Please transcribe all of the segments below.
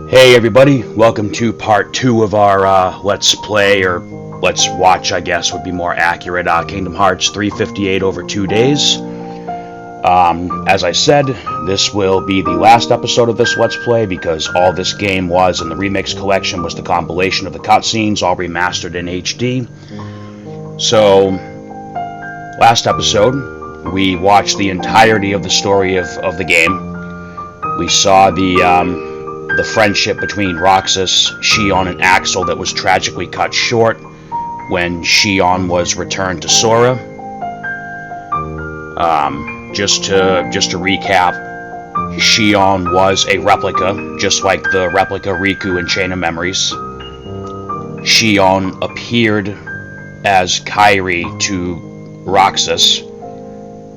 Hey everybody, welcome to part 2 of our Let's Play, or Let's Watch, I guess would be more accurate, Kingdom Hearts 358 over 2 days. As I said, this will be the last episode of this Let's Play because all this game was in the Remix Collection was the compilation of the cutscenes, all remastered in HD. So, last episode, we watched the entirety of the story of the game. We saw the friendship between Roxas, Xion, and Axel that was tragically cut short when Xion was returned to Sora. Just to recap, Xion was a replica, just like the replica Riku in Chain of Memories. Xion appeared as Kairi to Roxas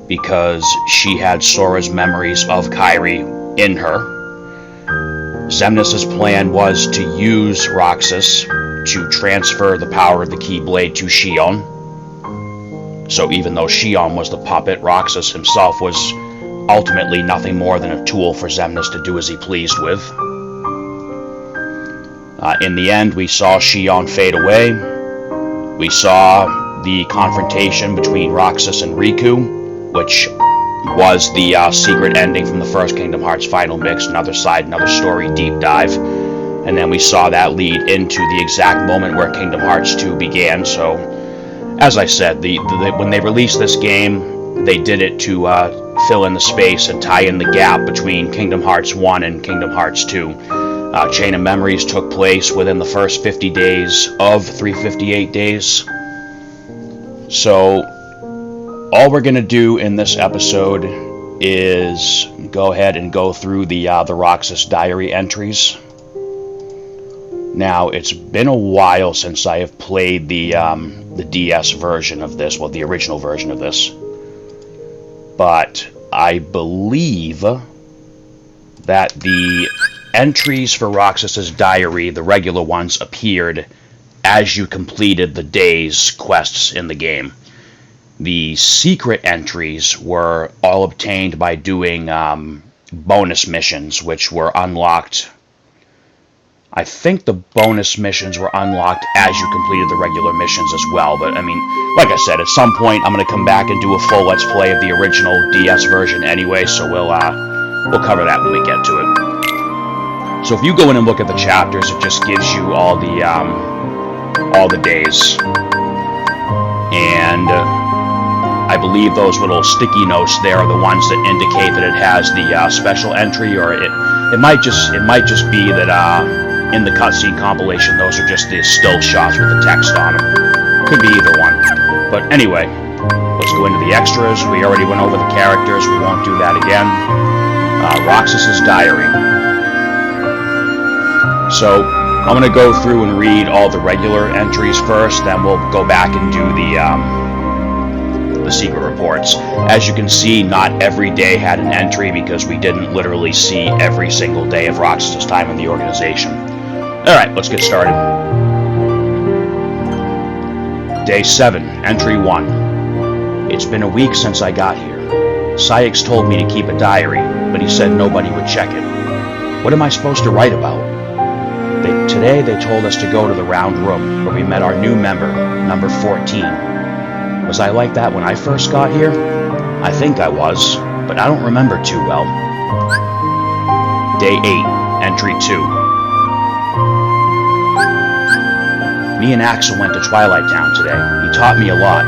because she had Sora's memories of Kairi in her. Xemnas' plan was to use Roxas to transfer the power of the Keyblade to Xion. So even though Xion was the puppet, Roxas himself was ultimately nothing more than a tool for Xemnas to do as he pleased with. In the end, we saw Xion fade away. We saw the confrontation between Roxas and Riku, which was the secret ending from the first Kingdom Hearts Final Mix, another side, another story, deep dive. And then we saw that lead into the exact moment where Kingdom Hearts 2 began. So, as I said, when they released this game, they did it to fill in the space and tie in the gap between Kingdom Hearts 1 and Kingdom Hearts 2. Chain of Memories took place within the first 50 days of 358 days. So, all we're going to do in this episode is go ahead and go through the Roxas diary entries. Now, it's been a while since I have played the DS version of this, well, the original version of this. But I believe that the entries for Roxas's diary, the regular ones, appeared as you completed the day's quests in the game. The secret entries were all obtained by doing bonus missions, which were unlocked. I think the bonus missions were unlocked as you completed the regular missions as well. But, I mean, like I said, at some point I'm going to come back and do a full Let's Play of the original DS version anyway, so we'll cover that when we get to it. So if you go in and look at the chapters, it just gives you all the days. And I believe those little sticky notes there are the ones that indicate that it has the special entry, or it might just be that in the cutscene compilation those are just the still shots with the text on them. Could be either one. But anyway, let's go into the extras. We already went over the characters. We won't do that again. Roxas's diary. So I'm going to go through and read all the regular entries first, then we'll go back and do the secret reports. As you can see, not every day had an entry because we didn't literally see every single day of Roxas' time in the organization. Alright, let's get started. Day 7, Entry 1. It's been a week since I got here. Sayix told me to keep a diary, but he said nobody would check it. What am I supposed to write about? Today they told us to go to the round room where we met our new member, number 14. Was I like that when I first got here? I think I was, but I don't remember too well. Day 8, Entry 2. Me and Axel went to Twilight Town today. He taught me a lot.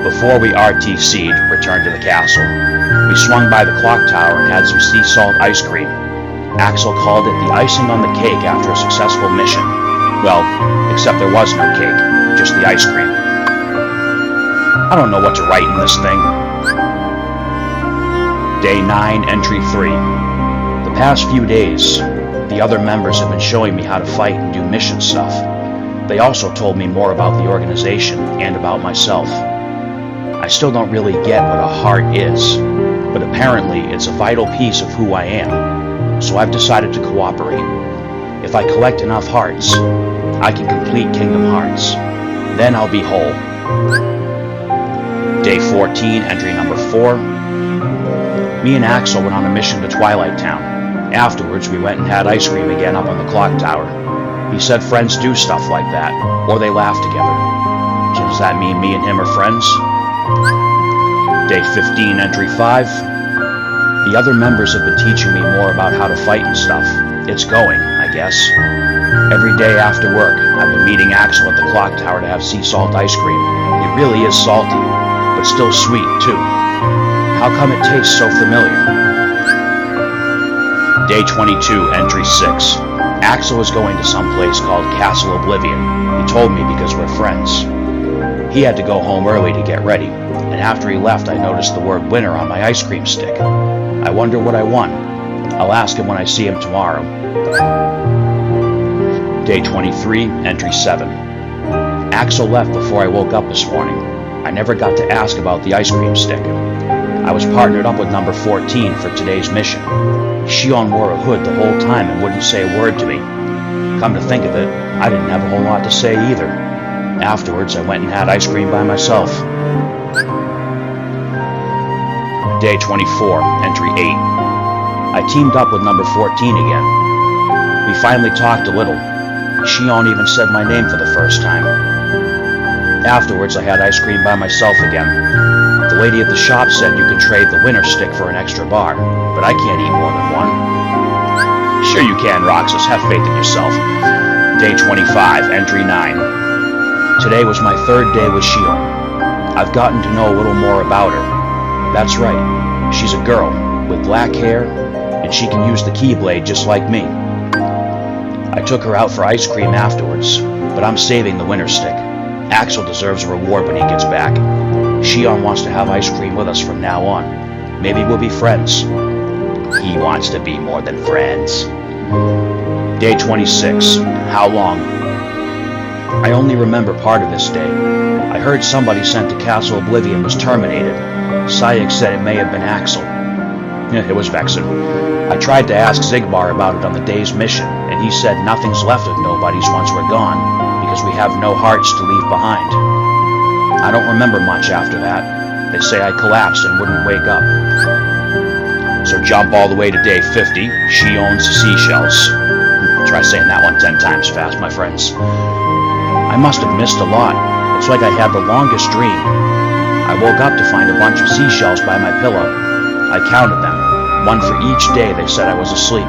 Before we RTC'd, returned to the castle, we swung by the clock tower and had some sea salt ice cream. Axel called it the icing on the cake after a successful mission. Well, except there was no cake, just the ice cream. I don't know what to write in this thing. Day 9, Entry 3. The past few days, the other members have been showing me how to fight and do mission stuff. They also told me more about the organization and about myself. I still don't really get what a heart is, but apparently it's a vital piece of who I am, so I've decided to cooperate. If I collect enough hearts, I can complete Kingdom Hearts. Then I'll be whole. Day 14, Entry number 4. Me and Axel went on a mission to Twilight Town. Afterwards, we went and had ice cream again up on the clock tower. He said friends do stuff like that, or they laugh together. So does that mean me and him are friends? Day 15, entry 5. The other members have been teaching me more about how to fight and stuff. It's going, I guess. Every day after work, I've been meeting Axel at the clock tower to have sea salt ice cream. It really is salty, but still sweet, too. How come it tastes so familiar? Day 22, entry 6. Axel is going to some place called Castle Oblivion. He told me because we're friends. He had to go home early to get ready, and after he left I noticed the word winner on my ice cream stick. I wonder what I won. I'll ask him when I see him tomorrow. Day 23, entry 7. Axel left before I woke up this morning. I never got to ask about the ice cream stick. I was partnered up with number 14 for today's mission. Shion wore a hood the whole time and wouldn't say a word to me. Come to think of it, I didn't have a whole lot to say either. Afterwards, I went and had ice cream by myself. Day 24, entry 8. I teamed up with number 14 again. We finally talked a little. Shion even said my name for the first time. Afterwards, I had ice cream by myself again. The lady at the shop said you can trade the winner stick for an extra bar, but I can't eat more than one. Sure you can, Roxas. Have faith in yourself. Day 25, entry 9. Today was my third day with Shion. I've gotten to know a little more about her. That's right. She's a girl with black hair, and she can use the keyblade just like me. I took her out for ice cream afterwards, but I'm saving the winner stick. Axel deserves a reward when he gets back. Shion wants to have ice cream with us from now on. Maybe we'll be friends. He wants to be more than friends. Day 26. How long? I only remember part of this day. I heard somebody sent to Castle Oblivion was terminated. Sayek said it may have been Axel. It was vexing. I tried to ask Zigbar about it on the day's mission, and he said nothing's left of Nobody's once we're gone, because we have no hearts to leave behind. I don't remember much after that. They say I collapsed and wouldn't wake up. So jump all the way to day 50, She Owns Seashells. Try saying that one 10 times fast, my friends. I must have missed a lot. It's like I had the longest dream. I woke up to find a bunch of seashells by my pillow. I counted them, one for each day they said I was asleep.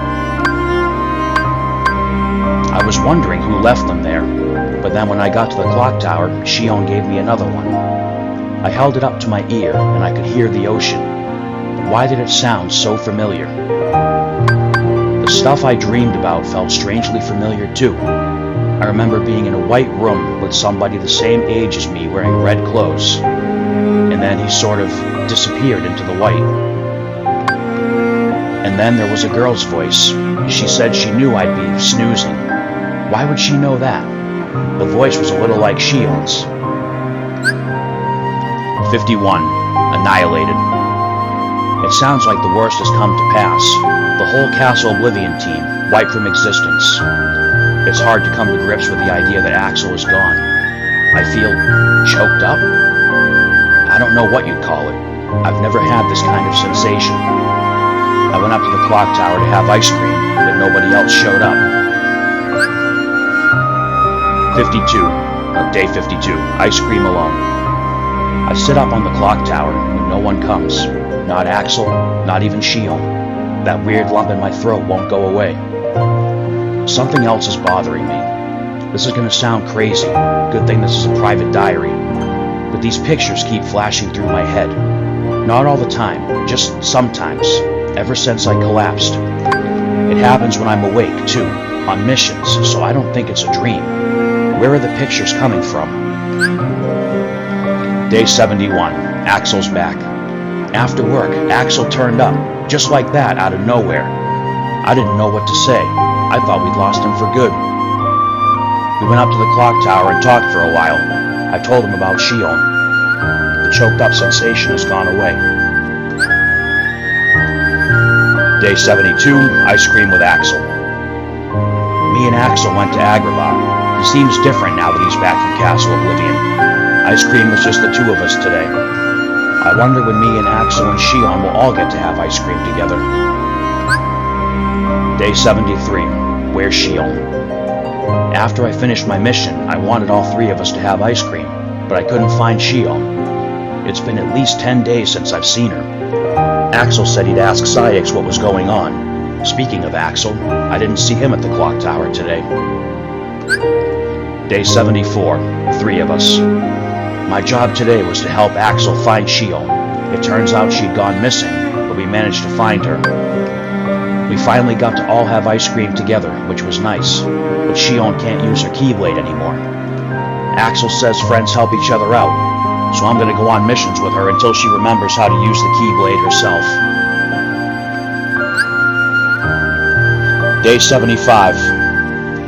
I was wondering who left them there, but then when I got to the clock tower, Shion gave me another one. I held it up to my ear, and I could hear the ocean. Why did it sound so familiar? The stuff I dreamed about felt strangely familiar too. I remember being in a white room with somebody the same age as me wearing red clothes, and then he sort of disappeared into the white. And then there was a girl's voice. She said she knew I'd be snoozing. Why would she know that? The voice was a little like Shion's. 51. Annihilated. It sounds like the worst has come to pass. The whole Castle Oblivion team, wiped from existence. It's hard to come to grips with the idea that Axel is gone. I feel choked up? I don't know what you'd call it. I've never had this kind of sensation. I went up to the clock tower to have ice cream, but nobody else showed up. 52. Day 52. Ice cream alone. I sit up on the clock tower, and no one comes. Not Axel, not even Shion. That weird lump in my throat won't go away. Something else is bothering me. This is going to sound crazy. Good thing this is a private diary. But these pictures keep flashing through my head. Not all the time, just sometimes, ever since I collapsed. It happens when I'm awake, too, on missions, so I don't think it's a dream. Where are the pictures coming from? Day 71. Axel's back. After work, Axel turned up, just like that, out of nowhere. I didn't know what to say. I thought we'd lost him for good. We went up to the clock tower and talked for a while. I told him about Shion. The choked up sensation has gone away. Day 72, ice cream with Axel. Me and Axel went to Agrabah. He seems different now that he's back from Castle Oblivion. Ice cream was just the two of us today. I wonder when me and Axel and Shion will all get to have ice cream together. Day 73. Where's Shion? After I finished my mission, I wanted all three of us to have ice cream, but I couldn't find Shion. It's been at least 10 days since I've seen her. Axel said he'd ask Syx what was going on. Speaking of Axel, I didn't see him at the clock tower today. Day 74. 3 of us. My job today was to help Axel find Shion. It turns out she'd gone missing, but we managed to find her. We finally got to all have ice cream together, which was nice, but Shion can't use her Keyblade anymore. Axel says friends help each other out, so I'm going to go on missions with her until she remembers how to use the Keyblade herself. Day 75.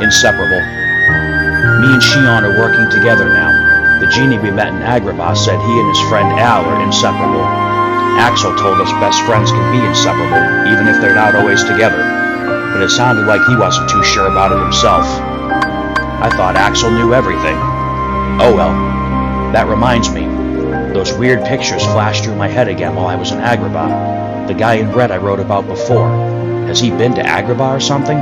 Inseparable. Me and Shion are working together now. The genie we met in Agrabah said he and his friend Al are inseparable. Axel told us best friends can be inseparable, even if they're not always together, but it sounded like he wasn't too sure about it himself. I thought Axel knew everything. Oh well. That reminds me. Those weird pictures flashed through my head again while I was in Agrabah. The guy in red I wrote about before. Has he been to Agrabah or something?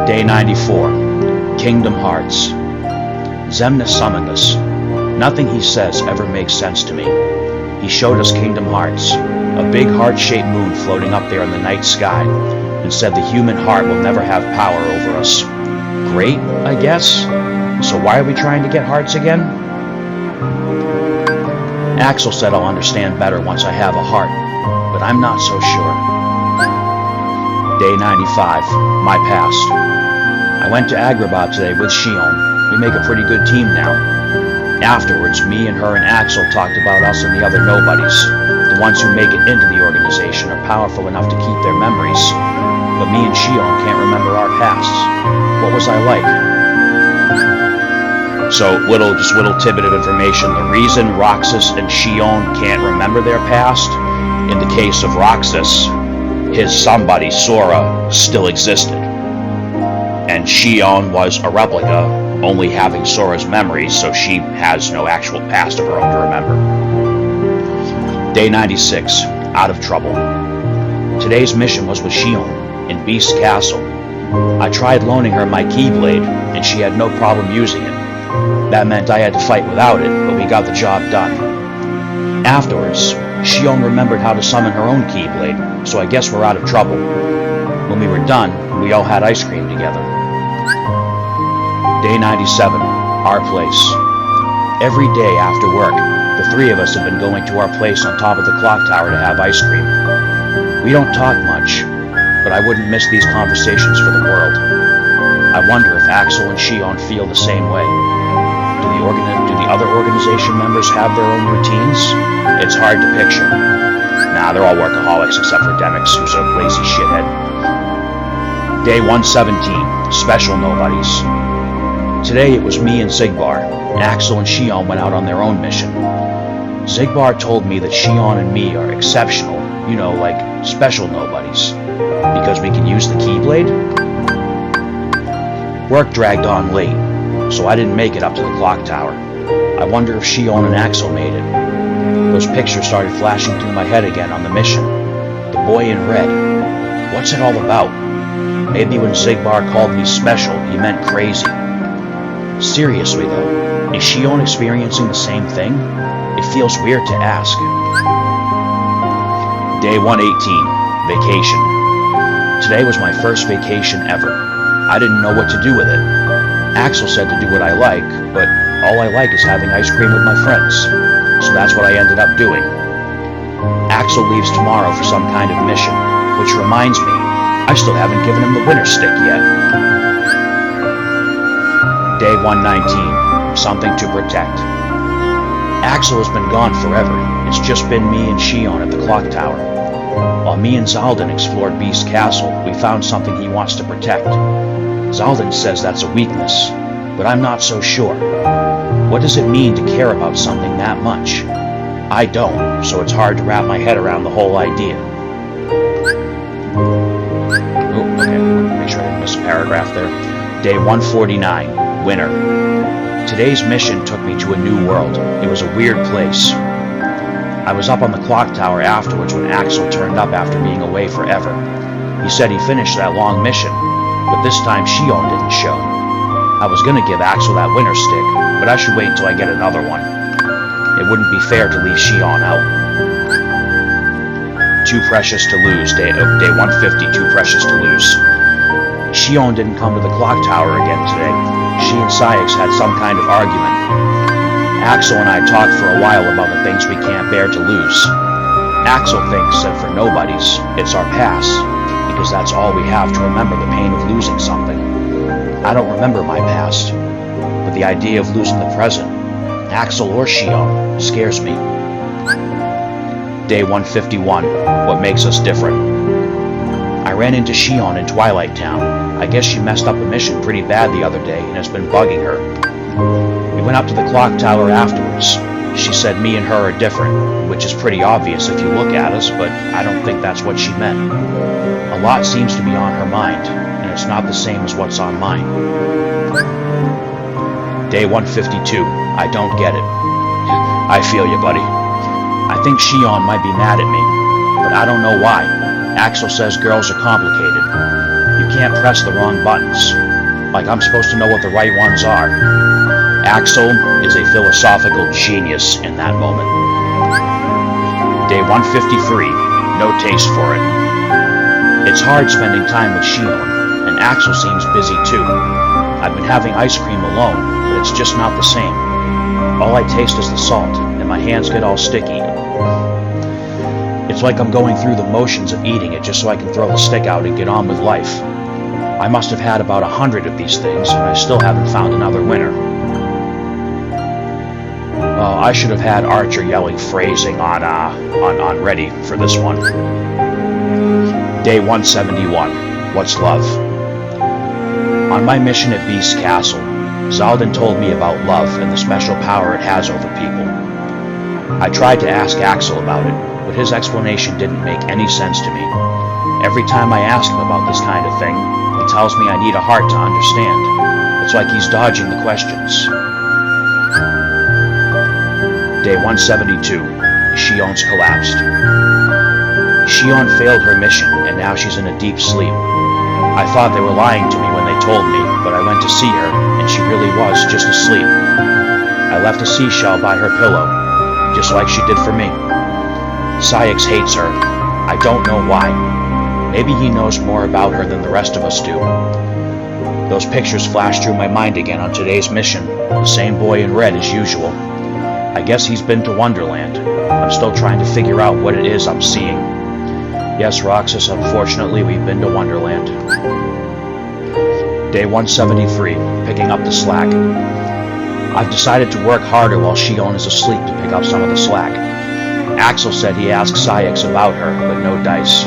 Day 94. Kingdom Hearts. Zemna summoned us. Nothing he says ever makes sense to me. He showed us Kingdom Hearts, a big heart-shaped moon floating up there in the night sky, and said the human heart will never have power over us. Great, I guess? So why are we trying to get hearts again? Axel said I'll understand better once I have a heart, but I'm not so sure. Day 95. My past. I went to Agrabah today with Shion. We make a pretty good team now. Afterwards, me and her and Axel talked about us and the other nobodies. The ones who make it into the organization are powerful enough to keep their memories, but me and Shion can't remember our pasts. What was I like? So, little tidbit of information. The reason Roxas and Shion can't remember their past, in the case of Roxas, his somebody, Sora, still existed. And Shion was a replica, only having Sora's memories, so she has no actual past of her own to remember. Day 96. Out of trouble. Today's mission was with Shion, in Beast's Castle. I tried loaning her my Keyblade, and she had no problem using it. That meant I had to fight without it, but we got the job done. Afterwards, Shion remembered how to summon her own Keyblade, so I guess we're out of trouble. When we were done, we all had ice cream together. Day 97. Our place. Every day after work, the three of us have been going to our place on top of the clock tower to have ice cream. We don't talk much, but I wouldn't miss these conversations for the world. I wonder if Axel and Shion feel the same way. Do the other organization members have their own routines? It's hard to picture. Nah, they're all workaholics except for Demix, who's a lazy shithead. Day 117. Special Nobodies. Today it was me and Xigbar. Axel and Shion went out on their own mission. Xigbar told me that Shion and me are exceptional, you know, like special nobodies, because we can use the Keyblade. Work dragged on late, so I didn't make it up to the clock tower. I wonder if Shion and Axel made it. Those pictures started flashing through my head again on the mission. The boy in red. What's it all about? Maybe when Xigbar called me special, he meant crazy. Seriously though, is Shion experiencing the same thing? It feels weird to ask. Day 118. Vacation. Today was my first vacation ever. I didn't know what to do with it. Axel said to do what I like, but all I like is having ice cream with my friends. So that's what I ended up doing. Axel leaves tomorrow for some kind of mission, which reminds me, I still haven't given him the winner stick yet. Day 119. Something to protect. Axel has been gone forever. It's just been me and Shion at the clock tower. While me and Zaldin explored Beast's Castle, we found something he wants to protect. Zaldin says that's a weakness, but I'm not so sure. What does it mean to care about something that much? I don't, so it's hard to wrap my head around the whole idea. Oh, okay, make sure I didn't miss a paragraph there. Day 149. Winter. Today's mission took me to a new world. It was a weird place. I was up on the clock tower afterwards when Axel turned up after being away forever. He said he finished that long mission, but this time Shion didn't show. I was gonna give Axel that winter stick, but I should wait until I get another one. It wouldn't be fair to leave Shion out. Too precious to lose. Day 150, too precious to lose. Shion didn't come to the clock tower again today. She and Sayx had some kind of argument. Axel and I talked for a while about the things we can't bear to lose. Axel thinks that for nobodies, it's our past, because that's all we have to remember the pain of losing something. I don't remember my past, but the idea of losing the present, Axel or Shion, scares me. Day 151, what makes us different? I ran into Shion in Twilight Town. I guess she messed up a mission pretty bad the other day and has been bugging her. We went up to the clock tower afterwards. She said me and her are different, which is pretty obvious if you look at us, but I don't think that's what she meant. A lot seems to be on her mind, and it's not the same as what's on mine. Day 152, I don't get it. I feel you, buddy. I think Shion might be mad at me, but I don't know why. Axel says girls are complicated. You can't press the wrong buttons. Like I'm supposed to know what the right ones are. Axel is a philosophical genius in that moment. Day 153, no taste for it. It's hard spending time with Shion, and Axel seems busy too. I've been having ice cream alone, but it's just not the same. All I taste is the salt, and my hands get all sticky. It's like I'm going through the motions of eating it just so I can throw the stick out and get on with life. I must have had about 100 of these things, and I still haven't found another winner. Oh, I should have had Archer yelling phrasing on ready for this one. Day 171, what's love? On my mission at Beast Castle, Zaldin told me about love and the special power it has over people. I tried to ask Axel about it, but his explanation didn't make any sense to me. Every time I ask him about this kind of thing, he tells me I need a heart to understand. It's like he's dodging the questions. Day 172, Shion's collapsed. Shion failed her mission, and now she's in a deep sleep. I thought they were lying to me when they told me, but I went to see her, and she really was just asleep. I left a seashell by her pillow, just like she did for me. Sayx hates her. I don't know why. Maybe he knows more about her than the rest of us do. Those pictures flashed through my mind again on today's mission. The same boy in red as usual. I guess he's been to Wonderland. I'm still trying to figure out what it is I'm seeing. Yes, Roxas, unfortunately, we've been to Wonderland. Day 173, picking up the slack. I've decided to work harder while Shion is asleep to pick up some of the slack. Axel said he asked Sayx about her, but no dice.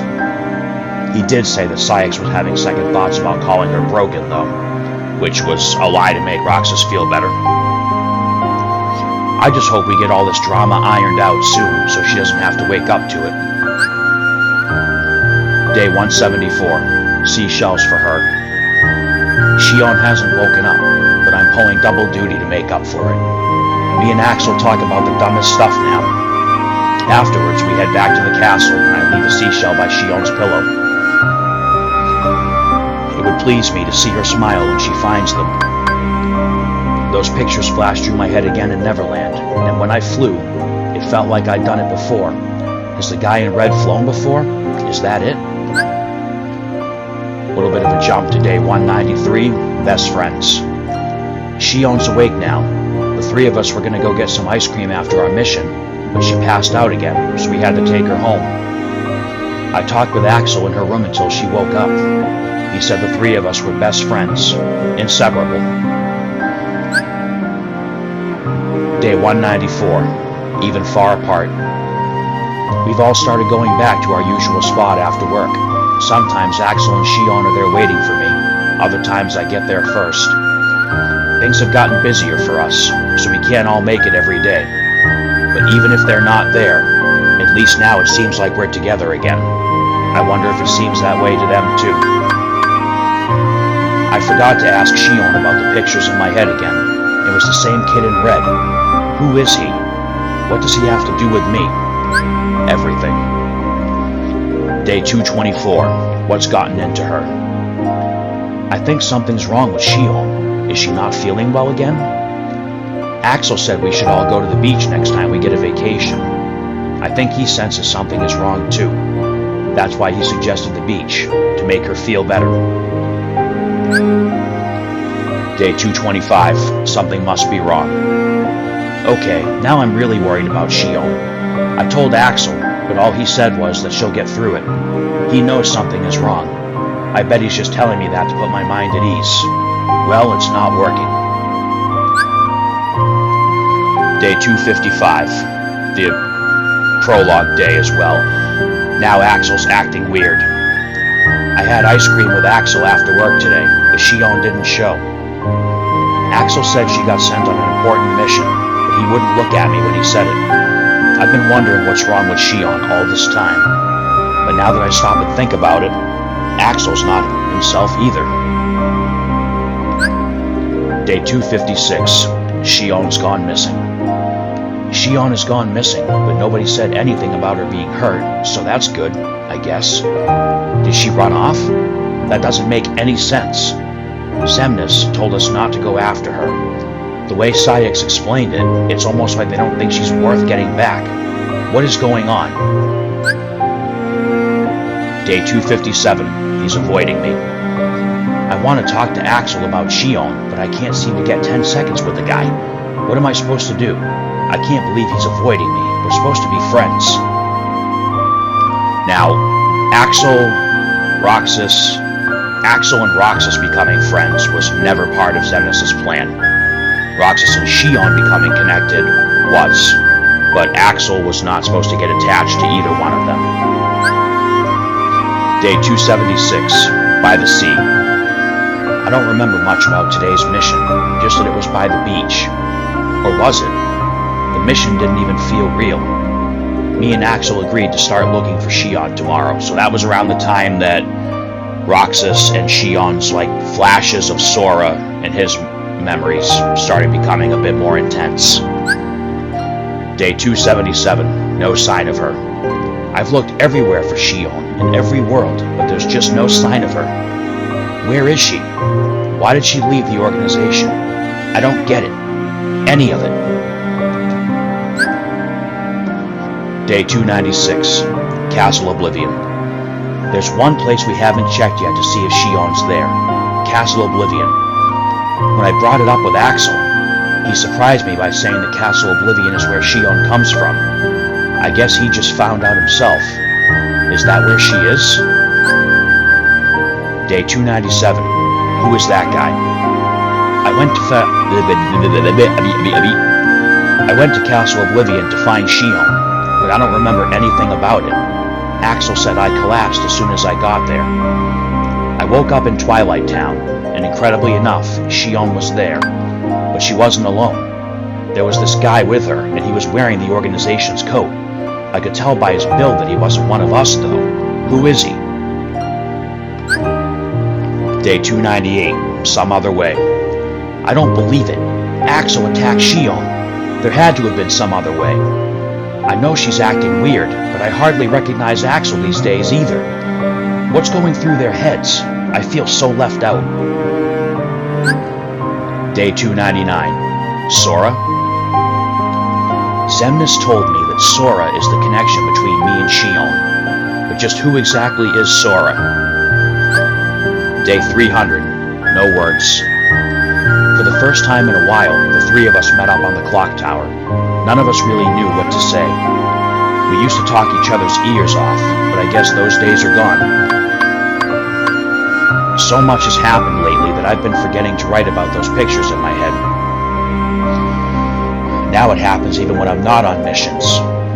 He did say that Sayx was having second thoughts about calling her broken, though, which was a lie to make Roxas feel better. I just hope we get all this drama ironed out soon, so she doesn't have to wake up to it. Day 174, seashells for her. Shion hasn't woken up, but I'm pulling double duty to make up for it. Me and Axel talk about the dumbest stuff now. Afterwards, we head back to the castle, and I leave a seashell by Shion's pillow. It would please me to see her smile when she finds them. Those pictures flashed through my head again in Neverland, and when I flew, it felt like I'd done it before. Has the guy in red flown before? Is that it? A little bit of a jump to day 193, best friends. Shion's awake now. The three of us were going to go get some ice cream after our mission, but she passed out again, so we had to take her home. I talked with Axel in her room until she woke up. He said the three of us were best friends, inseparable. Day 194, even far apart. We've all started going back to our usual spot after work. Sometimes Axel and Shion are there waiting for me. Other times I get there first. Things have gotten busier for us, so we can't all make it every day. But even if they're not there, at least now it seems like we're together again. I wonder if it seems that way to them too. I forgot to ask Shion about the pictures in my head again. It was the same kid in red. Who is he? What does he have to do with me? Everything. Day 224. What's gotten into her? I think something's wrong with Shion. Is she not feeling well again? Axel said we should all go to the beach next time we get a vacation. I think he senses something is wrong too. That's why he suggested the beach, to make her feel better. Day 225. Something must be wrong. Okay, now I'm really worried about Shion. I told Axel, but all he said was that she'll get through it. He knows something is wrong. I bet he's just telling me that to put my mind at ease. Well, it's not working. Day 255. The prologue day as well. Now Axel's acting weird. I had ice cream with Axel after work today, but Shion didn't show. Axel said she got sent on an important mission, but he wouldn't look at me when he said it. I've been wondering what's wrong with Shion all this time. But now that I stop and think about it, Axel's not himself either. Day 256. Shion's gone missing. Shion has gone missing, but nobody said anything about her being hurt, so that's good, I guess. Did she run off? That doesn't make any sense. Xemnas told us not to go after her. The way Sayx explained it, it's almost like they don't think she's worth getting back. What is going on? Day 257. He's avoiding me. I want to talk to Axel about Shion, but I can't seem to get 10 seconds with the guy. What am I supposed to do? I can't believe he's avoiding me. We're supposed to be friends. Now, Axel and Roxas becoming friends was never part of Xemnas' plan. Roxas and Shion becoming connected was, but Axel was not supposed to get attached to either one of them. Day 276. By the sea. I don't remember much about today's mission, just that it was by the beach. Or was it? The mission didn't even feel real. Me and Axel agreed to start looking for Shion tomorrow, so that was around the time that Roxas and Shion's flashes of Sora and his memories started becoming a bit more intense. Day 277. No sign of her. I've looked everywhere for Shion, in every world, but there's just no sign of her. Where is she? Why did she leave the organization? I don't get it. Any of it. Day 296. Castle Oblivion. There's one place we haven't checked yet to see if Shion's there. Castle Oblivion. When I brought it up with Axel, he surprised me by saying that Castle Oblivion is where Shion comes from. I guess he just found out himself. Is that where she is? Day 297. Who is that guy? I went to Castle Oblivion to find Shion, but I don't remember anything about it. Axel said I collapsed as soon as I got there. I woke up in Twilight Town, and incredibly enough, Shion was there, but she wasn't alone. There was this guy with her, and he was wearing the organization's coat. I could tell by his build that he wasn't one of us, though. Who is he? Day 298. Some other way. I don't believe it. Axel attacked Shion. There had to have been some other way. I know she's acting weird, but I hardly recognize Axel these days either. What's going through their heads? I feel so left out. Day 299. Sora? Xemnas told me that Sora is the connection between me and Shion. But just who exactly is Sora? Day 300. No words. For the first time in a while, the three of us met up on the clock tower. None of us really knew what to say. We used to talk each other's ears off, but I guess those days are gone. So much has happened lately that I've been forgetting to write about those pictures in my head. Now it happens even when I'm not on missions.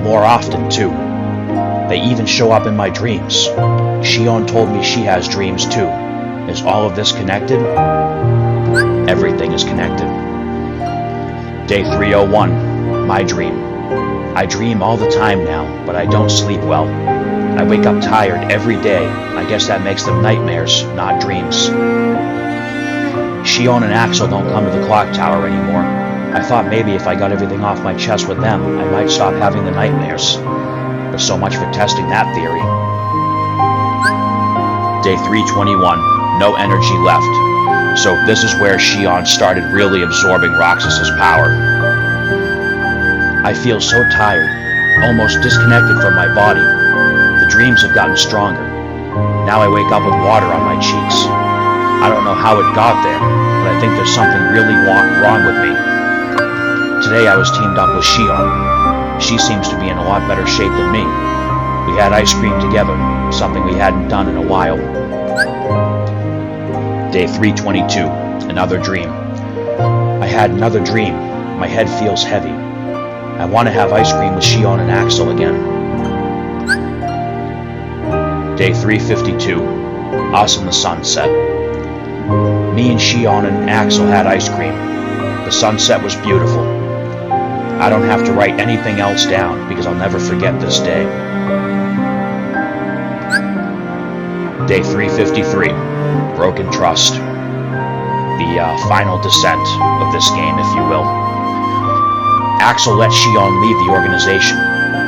More often, too. They even show up in my dreams. Shion told me she has dreams, too. Is all of this connected? Everything is connected. Day 301. My dream. I dream all the time now, but I don't sleep well. I wake up tired every day. I guess that makes them nightmares, not dreams. Shion and Axel don't come to the clock tower anymore. I thought maybe if I got everything off my chest with them, I might stop having the nightmares. But so much for testing that theory. Day 321, no energy left. So this is where Shion started really absorbing Roxas's power. I feel so tired, almost disconnected from my body. The dreams have gotten stronger. Now I wake up with water on my cheeks. I don't know how it got there, but I think there's something really wrong with me. Today I was teamed up with Shion. She seems to be in a lot better shape than me. We had ice cream together, something we hadn't done in a while. Day 322, another dream. I had another dream. My head feels heavy. I want to have ice cream with Shion and Axel again. Day 352, us in the sunset. Me and Shion and Axel had ice cream. The sunset was beautiful. I don't have to write anything else down because I'll never forget this day. Day 353, broken trust. The final descent of this game, if you will. Axel let Shion leave the organization,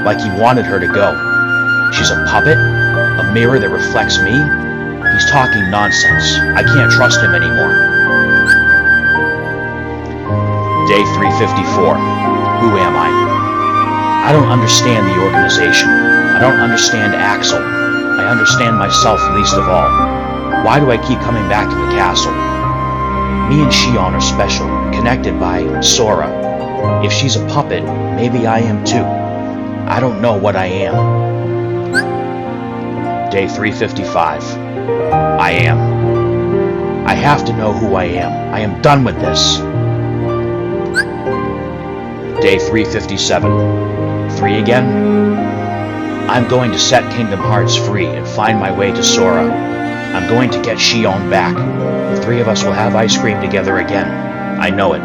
like he wanted her to go. She's a puppet? A mirror that reflects me? He's talking nonsense. I can't trust him anymore. Day 354. Who am I? I don't understand the organization. I don't understand Axel. I understand myself least of all. Why do I keep coming back to the castle? Me and Shion are special, connected by Sora. If she's a puppet, maybe I am too. I don't know what I am. Day 355. I am. I have to know who I am. I am done with this. Day 357. 3 again? I'm going to set Kingdom Hearts free and find my way to Sora. I'm going to get Shion back. The 3 of us will have ice cream together again. I know it.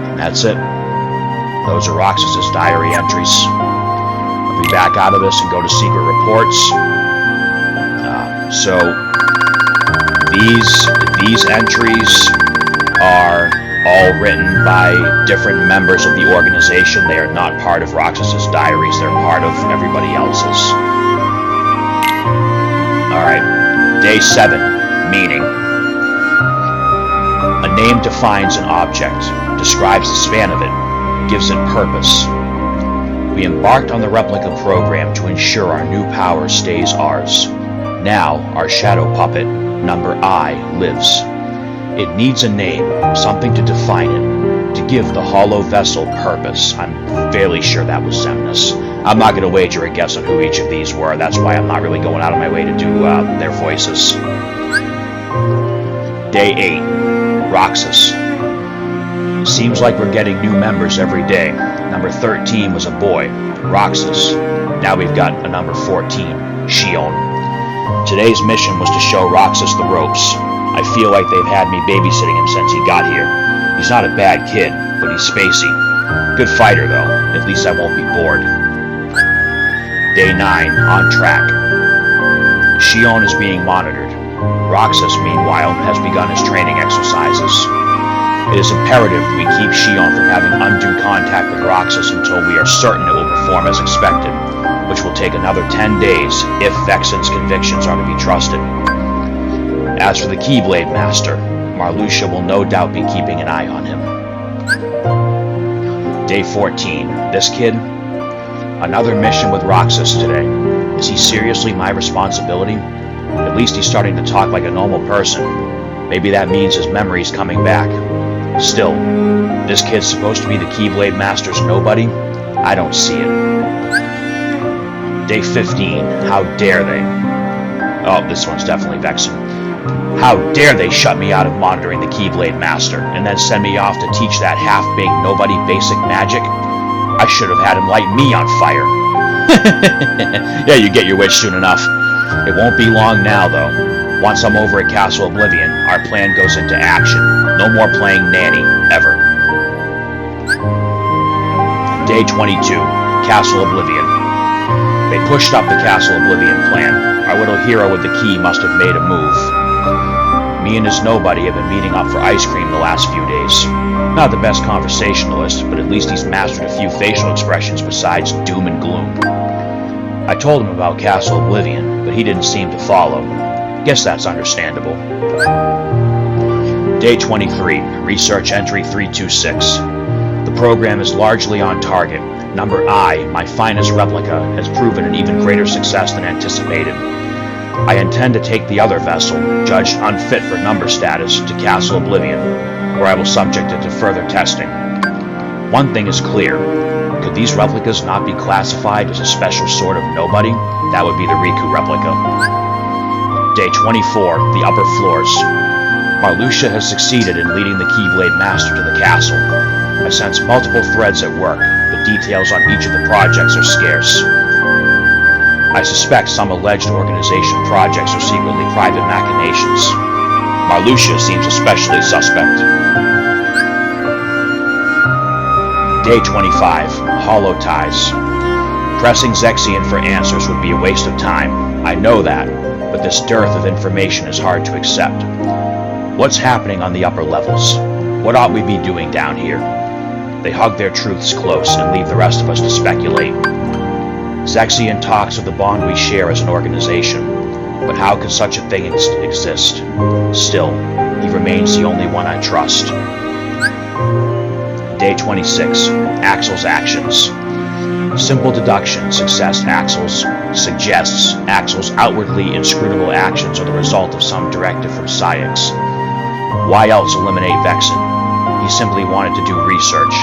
And that's it. Those are Roxas' diary entries. I'll be back out of this and go to secret reports. So these entries are all written by different members of the organization. They are not part of Roxas' diaries. They're part of everybody else's. Alright. Day 7. Meaning. A name defines an object, describes the span of it, gives it purpose. We embarked on the replica program to ensure our new power stays ours. Now, our shadow puppet, number I, lives. It needs a name, something to define it, to give the hollow vessel purpose. I'm fairly sure that was Xemnas. I'm not going to wager a guess on who each of these were. That's why I'm not really going out of my way to do their voices. Day 8. Roxas. Seems like we're getting new members every day. Number 13 was a boy, Roxas. Now we've got a number 14, Shion. Today's mission was to show Roxas the ropes. I feel like they've had me babysitting him since he got here. He's not a bad kid, but he's spacey. Good fighter, though. At least I won't be bored. Day 9, on track. Shion is being monitored. Roxas, meanwhile, has begun his training exercises. It is imperative we keep Shion from having undue contact with Roxas until we are certain it will perform as expected, which will take another 10 days if Vexen's convictions are to be trusted. As for the Keyblade Master, Marluxia will no doubt be keeping an eye on him. Day 14. This kid? Another mission with Roxas today. Is he seriously my responsibility? At least he's starting to talk like a normal person. Maybe that means his memory's coming back. Still, this kid's supposed to be the Keyblade Master's nobody? I don't see it. Day 15. How dare they? Oh, this one's definitely Vexen. How dare they shut me out of monitoring the Keyblade Master, and then send me off to teach that half-baked nobody basic magic? I should have had him light me on fire. Yeah, you get your wish soon enough. It won't be long now, though. Once I'm over at Castle Oblivion, our plan goes into action. No more playing nanny, ever. Day 22. Castle Oblivion. They pushed up the Castle Oblivion plan. Our little hero with the key must have made a move. Me and his nobody have been meeting up for ice cream the last few days. Not the best conversationalist, but at least he's mastered a few facial expressions besides doom and gloom. I told him about Castle Oblivion, but he didn't seem to follow. Guess that's understandable. Day 23, Research Entry 326. The program is largely on target. Number I, my finest replica, has proven an even greater success than anticipated. I intend to take the other vessel, judged unfit for number status, to Castle Oblivion, where I will subject it to further testing. One thing is clear. Could these replicas not be classified as a special sort of nobody? That would be the Riku replica. Day 24, the upper floors. Marluxia has succeeded in leading the Keyblade Master to the castle. I sense multiple threads at work, but details on each of the projects are scarce. I suspect some alleged organization projects are secretly private machinations. Marluxia seems especially suspect. Day 25, Hollow Ties. Pressing Zexion for answers would be a waste of time. I know that, but this dearth of information is hard to accept. What's happening on the upper levels? What ought we be doing down here? They hug their truths close and leave the rest of us to speculate. Zexion talks of the bond we share as an organization, but how could such a thing exist? Still, he remains the only one I trust. Day 26, Axel's actions. Simple deduction suggests Axel's outwardly inscrutable actions are the result of some directive from Syx. Why else eliminate Vexen? He simply wanted to do research.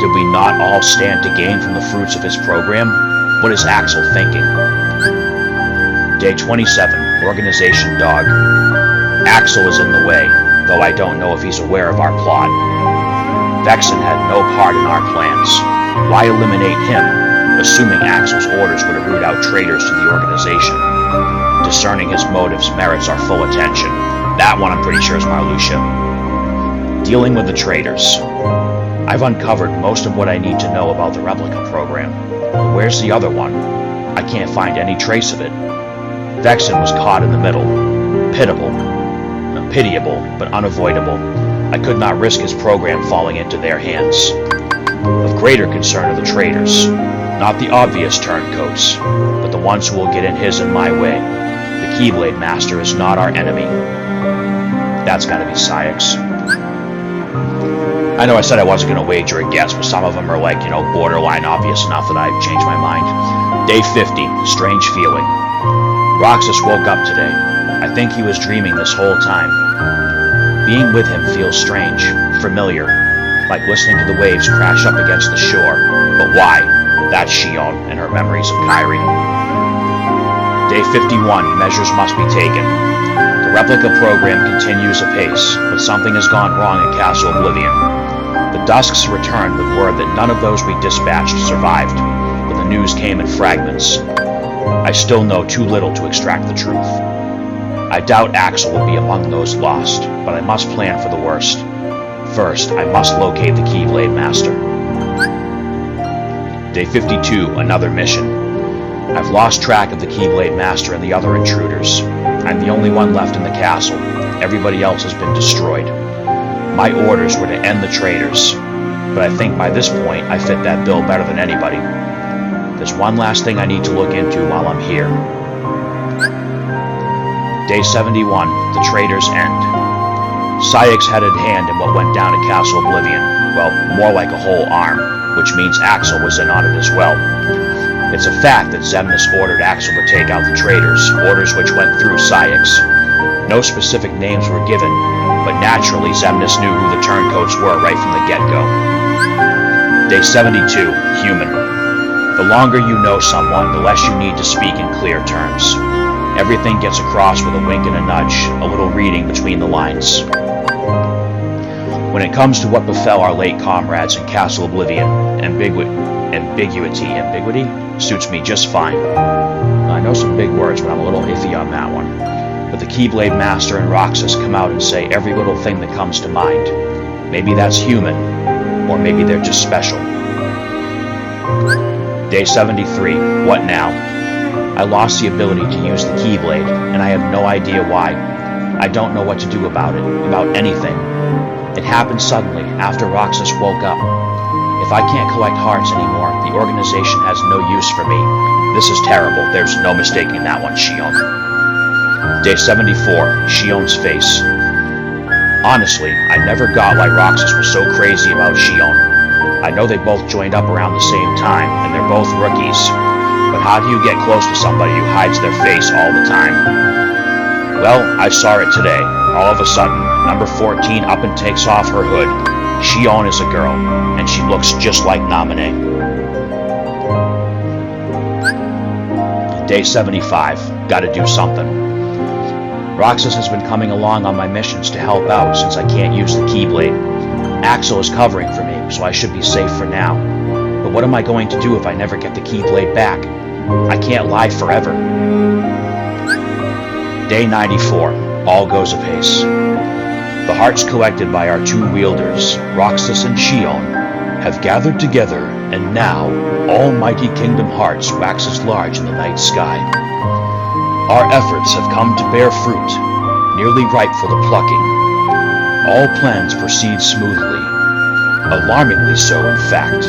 Did we not all stand to gain from the fruits of his program? What is Axel thinking? Day 27, Organization Dog. Axel is in the way, though I don't know if he's aware of our plot. Vexen had no part in our plans. Why eliminate him, assuming Axel's orders were to root out traitors to the organization? Discerning his motives merits our full attention. That one I'm pretty sure is Marluxia. Dealing with the traitors. I've uncovered most of what I need to know about the replica program. But where's the other one? I can't find any trace of it. Vexen was caught in the middle. Pitiable, but unavoidable. I could not risk his program falling into their hands. Of greater concern are the traitors. Not the obvious turncoats, but the ones who will get in his and my way. The Keyblade Master is not our enemy. That's gotta be Syx. I know I said I wasn't going to wager a guess, but some of them are like, borderline obvious enough that I've changed my mind. Day 50, Strange Feeling. Roxas woke up today. I think he was dreaming this whole time. Being with him feels strange, familiar, like listening to the waves crash up against the shore. But why? That's Shion and her memories of Kairi. Day 51, Measures must be taken. The replica program continues apace, but something has gone wrong at Castle Oblivion. The Dusks returned with word that none of those we dispatched survived, but the news came in fragments. I still know too little to extract the truth. I doubt Axel will be among those lost, but I must plan for the worst. First, I must locate the Keyblade Master. Day 52, another mission. I've lost track of the Keyblade Master and the other intruders. I'm the only one left in the castle. Everybody else has been destroyed. My orders were to end the traitors, but I think by this point I fit that bill better than anybody. There's one last thing I need to look into while I'm here. Day 71, the traitors end. Syx had a hand in what went down at Castle Oblivion. Well, more like a whole arm, which means Axel was in on it as well. It's a fact that Xemnas ordered Axel to take out the traitors, orders which went through Syx. No specific names were given, but naturally Xemnas knew who the turncoats were right from the get-go. Day 72, Human. The longer you know someone, the less you need to speak in clear terms. Everything gets across with a wink and a nudge, a little reading between the lines. When it comes to what befell our late comrades in Castle Oblivion, ambiguity suits me just fine. I know some big words, but I'm a little iffy on that one. But the Keyblade Master and Roxas come out and say every little thing that comes to mind. Maybe that's human, or maybe they're just special. Day 73, what now? I lost the ability to use the Keyblade, and I have no idea why. I don't know what to do about it, about anything. It happened suddenly, after Roxas woke up. If I can't collect hearts anymore, the organization has no use for me. This is terrible. There's no mistaking that one, Shion. Day 74, Shion's face. Honestly, I never got why Roxas was so crazy about Shion. I know they both joined up around the same time, and they're both rookies. But how do you get close to somebody who hides their face all the time? Well, I saw it today. All of a sudden, number 14 up and takes off her hood. Shion is a girl, and she looks just like Namine. Day 75. Gotta do something. Roxas has been coming along on my missions to help out since I can't use the Keyblade. Axel is covering for me, so I should be safe for now. But what am I going to do if I never get the Keyblade back? I can't lie forever. Day 94. All goes apace. The hearts collected by our two wielders, Roxas and Shion, have gathered together, and now almighty Kingdom Hearts waxes large in the night sky. Our efforts have come to bear fruit, nearly ripe for the plucking. All plans proceed smoothly, alarmingly so in fact,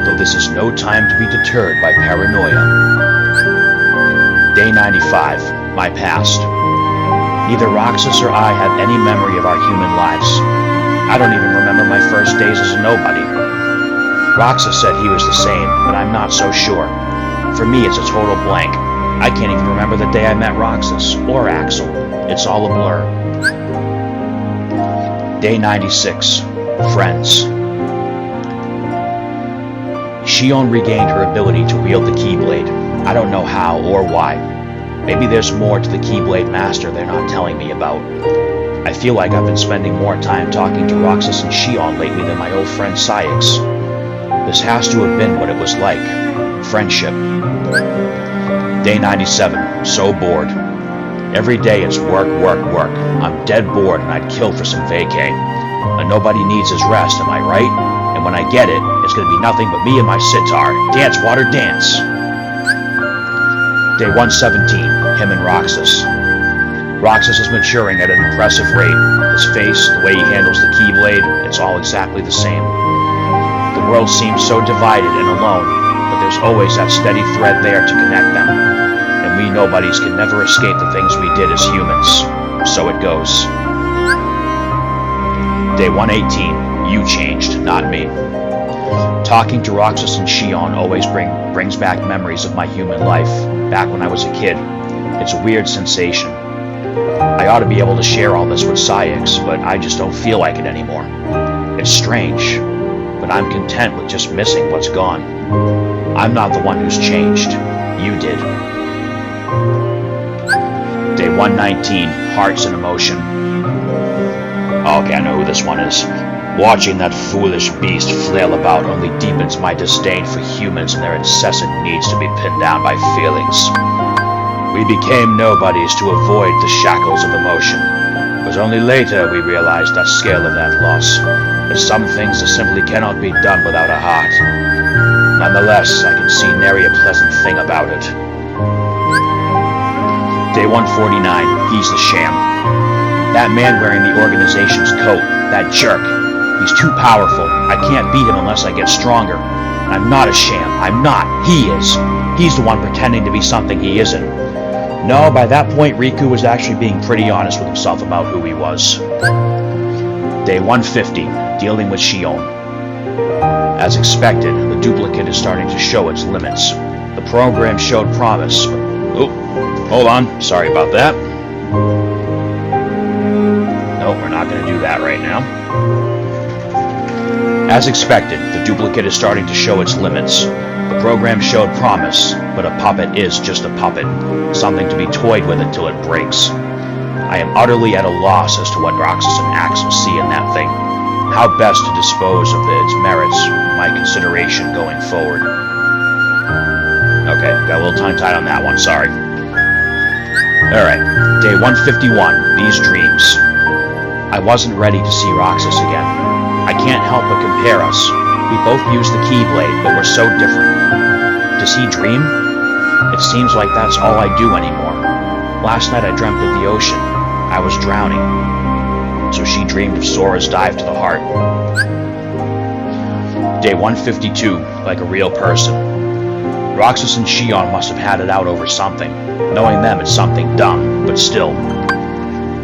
though this is no time to be deterred by paranoia. Day 95, my past. Neither Roxas or I have any memory of our human lives. I don't even remember my first days as a nobody. Roxas said he was the same, but I'm not so sure. For me, it's a total blank. I can't even remember the day I met Roxas, or Axel. It's all a blur. Day 96. Friends. Shion regained her ability to wield the Keyblade. I don't know how or why. Maybe there's more to the Keyblade Master they're not telling me about. I feel like I've been spending more time talking to Roxas and Shion lately than my old friend Syx. This has to have been what it was like. Friendship. Day 97. So bored. Every day it's work, work, work. I'm dead bored and I'd kill for some vacay. And nobody needs his rest, am I right? And when I get it, it's going to be nothing but me and my sitar. Dance, water, dance. Day 117. Him and Roxas. Roxas is maturing at an impressive rate. His face, the way he handles the Keyblade, it's all exactly the same. The world seems so divided and alone, but there's always that steady thread there to connect them. And we nobodies can never escape the things we did as humans. So it goes. Day 118. You changed, not me. Talking to Roxas and Shion always brings back memories of my human life, back when I was a kid. It's a weird sensation. I ought to be able to share all this with Syx, but I just don't feel like it anymore. It's strange, but I'm content with just missing what's gone. I'm not the one who's changed. You did. Day 119. Hearts and Emotion. Okay, I know who this one is. Watching that foolish beast flail about only deepens my disdain for humans and their incessant needs to be pinned down by feelings. We became nobodies to avoid the shackles of emotion. It was only later we realized the scale of that loss, that some things that simply cannot be done without a heart. Nonetheless, I can see nary a pleasant thing about it. Day 149, he's the sham. That man wearing the organization's coat, that jerk, he's too powerful. I can't beat him unless I get stronger. I'm not a sham. I'm not. He is. He's the one pretending to be something he isn't. No, by that point, Riku was actually being pretty honest with himself about who he was. Day 150, dealing with Shion. As expected, the duplicate is starting to show its limits. The program showed promise. Oh, hold on. Sorry about that. Nope, we're not going to do that right now. As expected, the duplicate is starting to show its limits. The program showed promise, but a puppet is just a puppet, something to be toyed with until it breaks. I am utterly at a loss as to what Roxas and Axel see in that thing. How best to dispose of its merits, my consideration going forward. Okay, got a little tongue-tied on that one, sorry. Alright, day 151, these dreams. I wasn't ready to see Roxas again. I can't help but compare us. We both use the Keyblade, but we're so different. Does he dream? It seems like that's all I do anymore. Last night I dreamt of the ocean. I was drowning. So she dreamed of Sora's dive to the heart. Day 152, like a real person. Roxas and Shion must have had it out over something. Knowing them, it's something dumb, but still.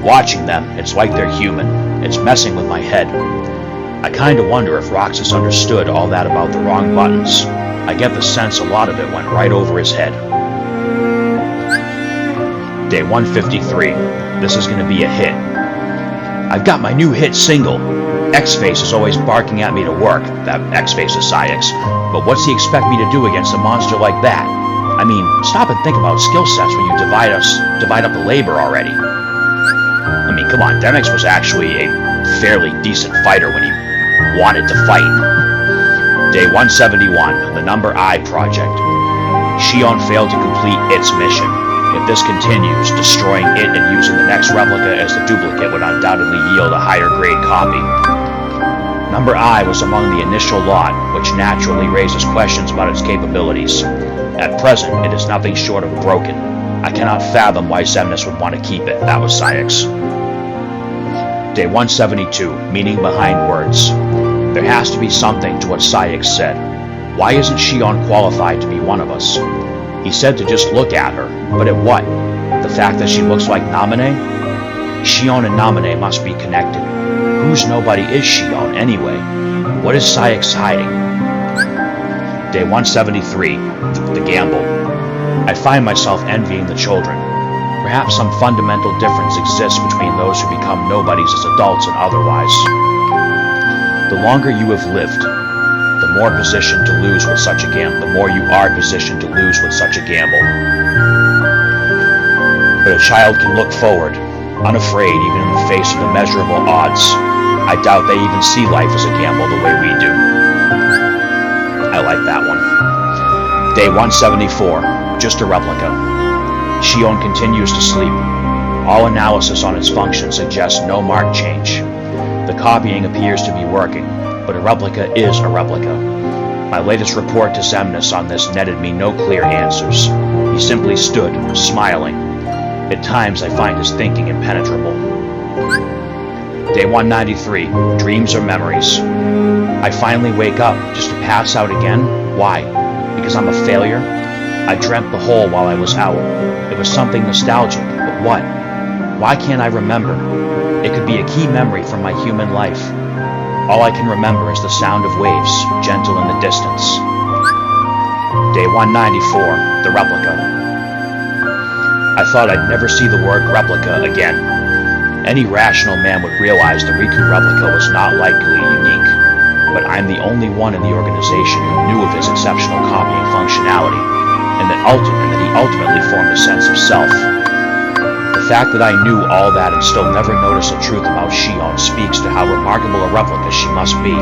Watching them, it's like they're human. It's messing with my head. I kinda wonder if Roxas understood all that about the wrong buttons. I get the sense a lot of it went right over his head. Day 153. This is gonna be a hit. I've got my new hit single. X-Face is always barking at me to work. That X-Face is Saïx. But what's he expect me to do against a monster like that? I mean, stop and think about skill sets when you divide up the labor already. I mean, come on, Demix was actually a fairly decent fighter when he wanted to fight. Day 171, the Number I Project. Shion failed to complete its mission. If this continues, destroying it and using the next replica as the duplicate would undoubtedly yield a higher grade copy. Number I was among the initial lot, which naturally raises questions about its capabilities. At present, it is nothing short of broken. I cannot fathom why Xemnas would want to keep it. That was Saïx. Day 172, meaning behind words. There has to be something to what Saïx said. Why isn't Shion qualified to be one of us? He said to just look at her, but at what? The fact that she looks like Naminé? Shion and Naminé must be connected. Whose nobody is Shion, anyway? What is Saïx hiding? Day 173, the gamble. I find myself envying the children. Perhaps some fundamental difference exists between those who become nobodies as adults and otherwise. The longer you have lived, the more positioned to lose with such a gamble. The more you are positioned to lose with such a gamble. But a child can look forward, unafraid even in the face of immeasurable odds. I doubt they even see life as a gamble the way we do. I like that one. Day 174, just a replica. Shion continues to sleep. All analysis on its function suggests no marked change. The copying appears to be working, but a replica is a replica. My latest report to Xemnas on this netted me no clear answers. He simply stood, smiling. At times I find his thinking impenetrable. Day 193, dreams or memories. I finally wake up, just to pass out again. Why? Because I'm a failure? I dreamt the whole while I was out. It was something nostalgic, but what? Why can't I remember? It could be a key memory from my human life. All I can remember is the sound of waves, gentle in the distance. Day 194, the replica. I thought I'd never see the word replica again. Any rational man would realize the Riku replica was not likely unique, but I'm the only one in the organization who knew of his exceptional copying functionality, and that he ultimately formed a sense of self. The fact that I knew all that and still never noticed the truth about Shion speaks to how remarkable a replica she must be.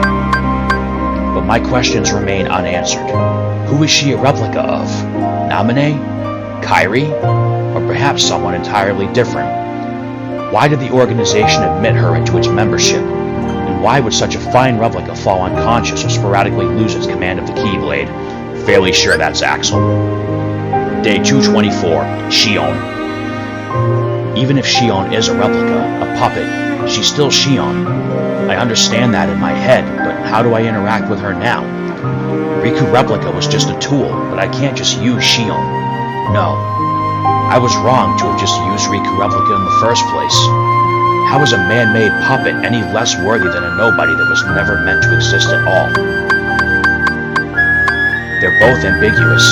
But my questions remain unanswered. Who is she a replica of? Naminé? Kairi? Or perhaps someone entirely different? Why did the organization admit her into its membership? And why would such a fine replica fall unconscious or sporadically lose its command of the Keyblade? Fairly sure that's Axel. Day 224, Shion. Even if Shion is a replica, a puppet, she's still Shion. I understand that in my head, but how do I interact with her now? Riku Replica was just a tool, but I can't just use Shion. No. I was wrong to have just used Riku Replica in the first place. How is a man-made puppet any less worthy than a nobody that was never meant to exist at all? They're both ambiguous,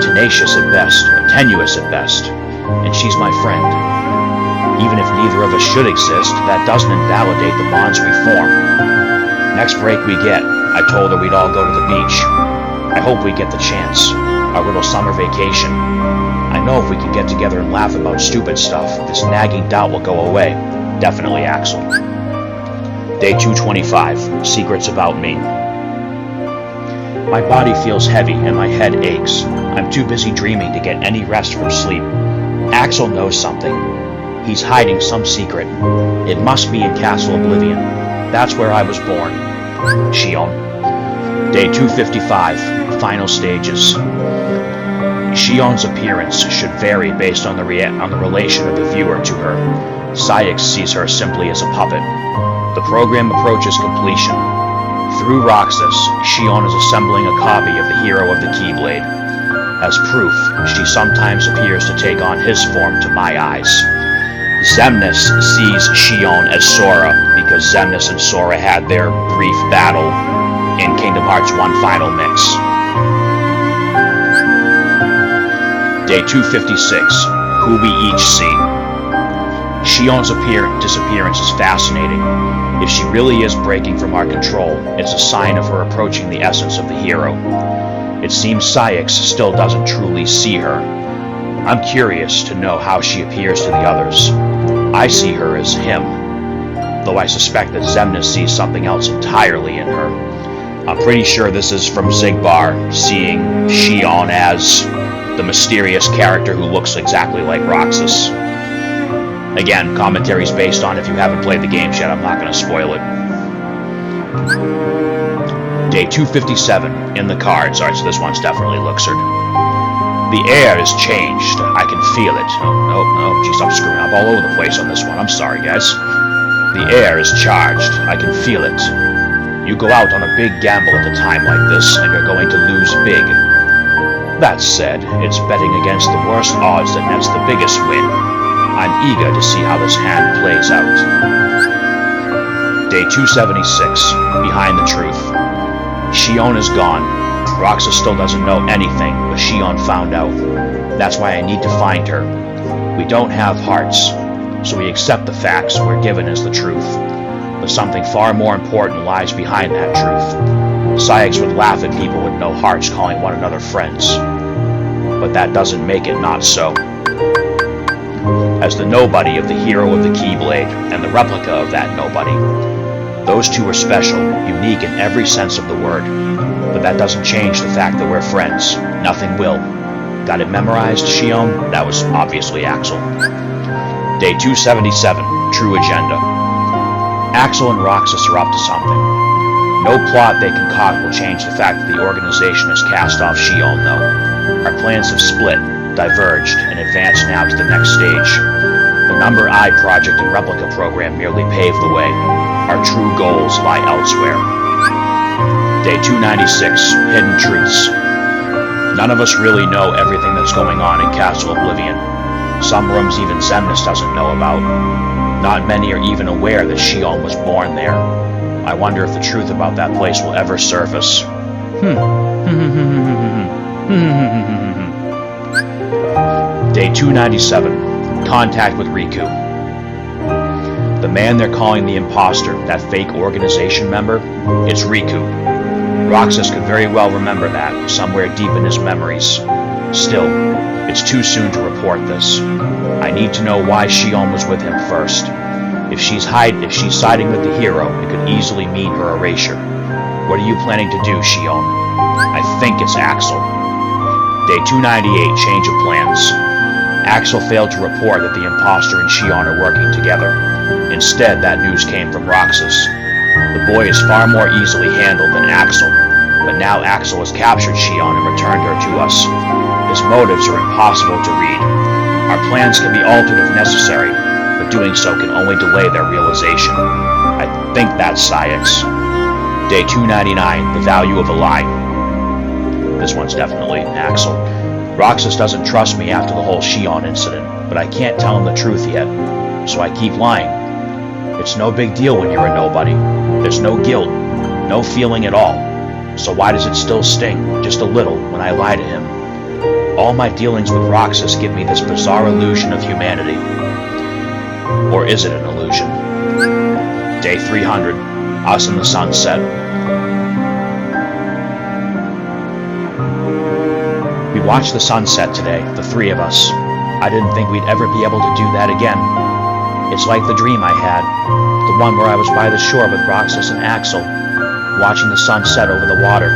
tenacious at best, or tenuous at best, and she's my friend. Even if neither of us should exist, that doesn't invalidate the bonds we form. Next break we get, I told her we'd all go to the beach. I hope we get the chance. Our little summer vacation. I know if we can get together and laugh about stupid stuff, this nagging doubt will go away. Definitely Axel. Day 225, Secrets About Me. My body feels heavy and my head aches. I'm too busy dreaming to get any rest from sleep. Axel knows something. He's hiding some secret. It must be in Castle Oblivion. That's where I was born. Shion. Day 255, Final Stages. Shion's appearance should vary based on the relation of the viewer to her. Saïx sees her simply as a puppet. The program approaches completion. Through Roxas, Shion is assembling a copy of the hero of the Keyblade. As proof, she sometimes appears to take on his form to my eyes. Xemnas sees Shion as Sora because Xemnas and Sora had their brief battle in Kingdom Hearts 1 Final Mix. Day 256, who we each see. Shion's disappearance is fascinating. If she really is breaking from our control, it's a sign of her approaching the essence of the hero. It seems Saïx still doesn't truly see her. I'm curious to know how she appears to the others. I see her as him, though I suspect that Xemnas sees something else entirely in her. I'm pretty sure this is from Xigbar, seeing Shion as the mysterious character who looks exactly like Roxas. Again, commentary's based on if you haven't played the games yet. I'm not going to spoil it. Day 257, in the cards. Alright, so this one's definitely Luxord. The air is changed. I can feel it. Oh, geez, I'm screwing up all over the place on this one. I'm sorry, guys. The air is charged. I can feel it. You go out on a big gamble at a time like this, and you're going to lose big. That said, it's betting against the worst odds that nets the biggest win. I'm eager to see how this hand plays out. Day 276, behind the truth. Shion is gone. Roxas still doesn't know anything, but Shion found out. That's why I need to find her. We don't have hearts, so we accept the facts we're given as the truth. But something far more important lies behind that truth. Saïx would laugh at people with no hearts calling one another friends. But that doesn't make it not so. As the nobody of the hero of the Keyblade, and the replica of that nobody, those two are special, unique in every sense of the word. But that doesn't change the fact that we're friends. Nothing will. Got it memorized, Shion? That was obviously Axel. Day 277, True Agenda. Axel and Roxas are up to something. No plot they concoct will change the fact that the organization has cast off Shion, though. Our plans have split, diverged, and advanced now to the next stage. The Number I project and replica program merely paved the way. Our true goals lie elsewhere. Day 296, Hidden Truths. None of us really know everything that's going on in Castle Oblivion. Some rooms even Xemnas doesn't know about. Not many are even aware that Shion was born there. I wonder if the truth about that place will ever surface. Day 297, Contact with Riku. The man they're calling the imposter, that fake organization member, it's Riku. Roxas could very well remember that, somewhere deep in his memories. Still, it's too soon to report this. I need to know why Shion was with him first. If she's siding with the hero, it could easily mean her erasure. What are you planning to do, Shion? I think it's Axel. Day 298, Change of Plans. Axel failed to report that the imposter and Shion are working together. Instead, that news came from Roxas. The boy is far more easily handled than Axel, but now Axel has captured Shion and returned her to us. His motives are impossible to read. Our plans can be altered if necessary, but doing so can only delay their realization. I think that's Saïx. Day 299, The Value of a Lie. This one's definitely Axel. Roxas doesn't trust me after the whole Shion incident, but I can't tell him the truth yet, so I keep lying. It's no big deal when you're a nobody. There's no guilt, no feeling at all. So why does it still sting, just a little, when I lie to him? All my dealings with Roxas give me this bizarre illusion of humanity. Or is it an illusion? Day 300, Us in the Sunset. We watched the sunset today, the three of us. I didn't think we'd ever be able to do that again. It's like the dream I had, the one where I was by the shore with Roxas and Axel, watching the sun set over the water.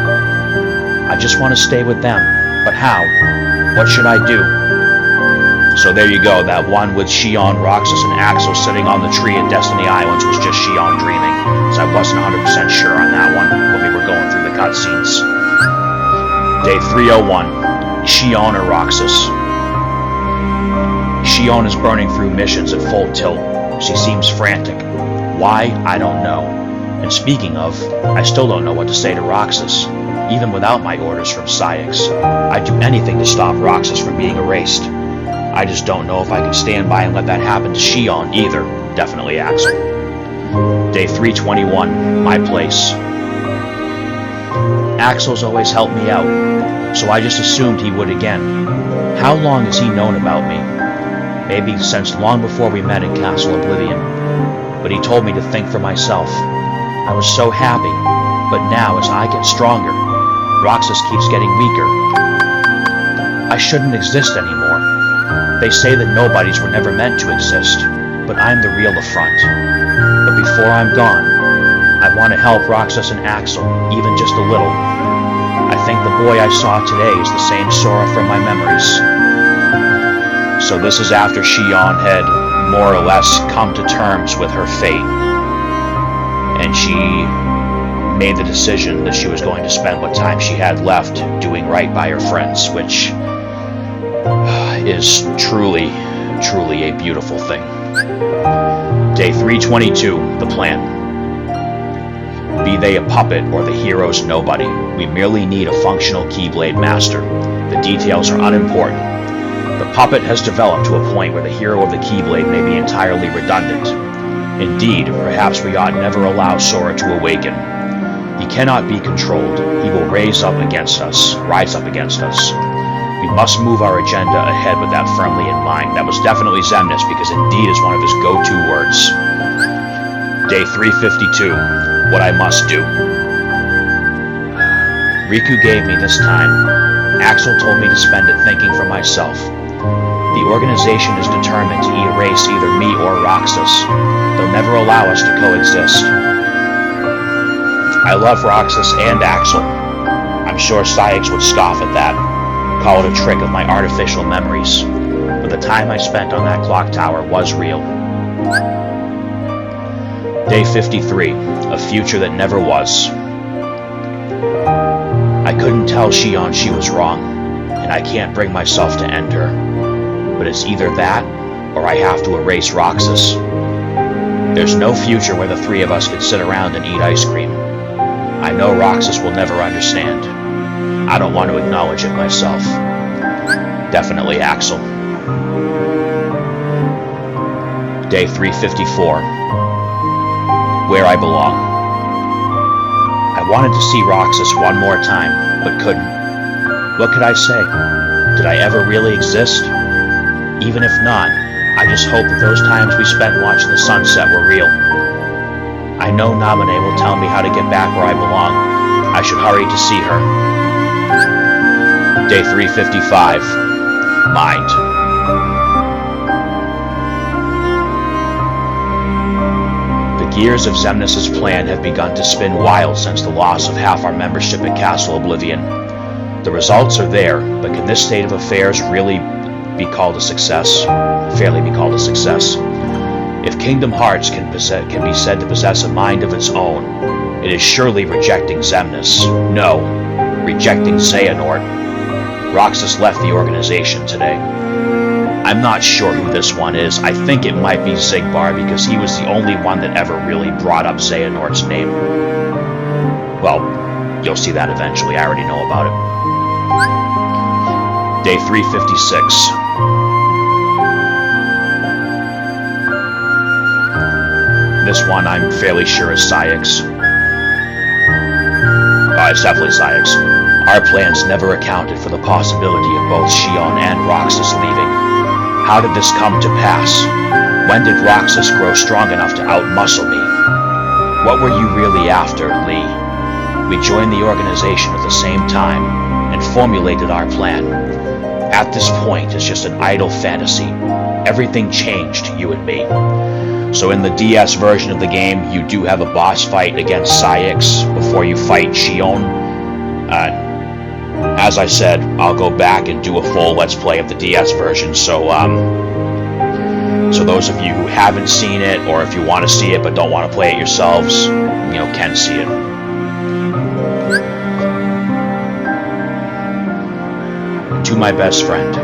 I just want to stay with them, but how? What should I do? So there you go, that one with Shion, Roxas, and Axel sitting on the tree at Destiny Islands was just Shion dreaming, so I wasn't 100% sure on that one when we were going through the cutscenes. Day 301, Shion or Roxas. Shion is burning through missions at full tilt. She seems frantic. Why? I don't know. And speaking of, I still don't know what to say to Roxas. Even without my orders from Syx, I'd do anything to stop Roxas from being erased. I just don't know if I can stand by and let that happen to Shion either. Definitely Axel. Day 321, my place. Axel's always helped me out, so I just assumed he would again. How long has he known about me? Maybe since long before we met in Castle Oblivion. But he told me to think for myself. I was so happy, but now as I get stronger, Roxas keeps getting weaker. I shouldn't exist anymore. They say that nobodies were never meant to exist, but I'm the real affront. But before I'm gone, I want to help Roxas and Axel, even just a little. I think the boy I saw today is the same Sora from my memories. So this is after Shion had more or less come to terms with her fate. And she made the decision that she was going to spend what time she had left doing right by her friends, which is truly a beautiful thing. Day 322, the plan. Be they a puppet or the hero's nobody, we merely need a functional Keyblade master. The details are unimportant. The puppet has developed to a point where the hero of the Keyblade may be entirely redundant. Indeed, perhaps we ought never allow Sora to awaken. He cannot be controlled. He will rise up against us. We must move our agenda ahead with that firmly in mind. That was definitely Xemnas, because indeed is one of his go-to words. Day 352, what I must do. Riku gave me this time. Axel told me to spend it thinking for myself. The organization is determined to erase either me or Roxas. They'll never allow us to coexist. I love Roxas and Axel. I'm sure Syx would scoff at that, call it a trick of my artificial memories. But the time I spent on that clock tower was real. Day 53, a future that never was. I couldn't tell Shion she was wrong, and I can't bring myself to end her. But it's either that, or I have to erase Roxas. There's no future where the three of us could sit around and eat ice cream. I know Roxas will never understand. I don't want to acknowledge it myself. Definitely Axel. Day 354. Where I belong. I wanted to see Roxas one more time, but couldn't. What could I say? Did I ever really exist? Even if not, I just hope that those times we spent watching the sunset were real. I know Naminé will tell me how to get back where I belong. I should hurry to see her. Day 355. Mind. The gears of Xemnas' plan have begun to spin wild since the loss of half our membership at Castle Oblivion. The results are there, but can this state of affairs really be called a success? Fairly be called a success. If Kingdom Hearts can be said to possess a mind of its own, it is surely rejecting Xemnas. No, rejecting Xehanort. Roxas left the organization today. I'm not sure who this one is. I think it might be Xigbar, because he was the only one that ever really brought up Xehanort's name. Well, you'll see that eventually. I already know about it. Day 356. This one I'm fairly sure is Syx. It's definitely Syx. Our plans never accounted for the possibility of both Shion and Roxas leaving. How did this come to pass? When did Roxas grow strong enough to outmuscle me? What were you really after, Lee? We joined the organization at the same time and formulated our plan. At this point, it's just an idle fantasy. Everything changed, you and me. So in the DS version of the game, you do have a boss fight against Syx before you fight Shion. As I said, I'll go back and do a full Let's Play of the DS version, so those of you who haven't seen it, or if you want to see it but don't want to play it yourselves, can see it. To my best friend.